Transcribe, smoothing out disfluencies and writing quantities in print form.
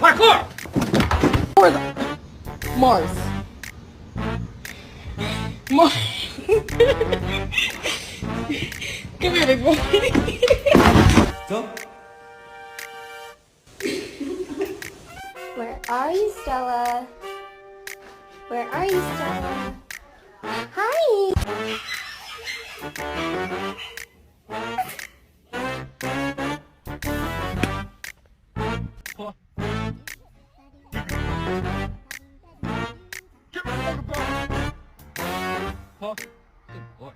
Parkour! Or the Mars. Mars. Come here, big boy. Go. Where are you, Stella? Where are you, Stella? Hi! Huh. Get rid of the ball. Huh? Good boy.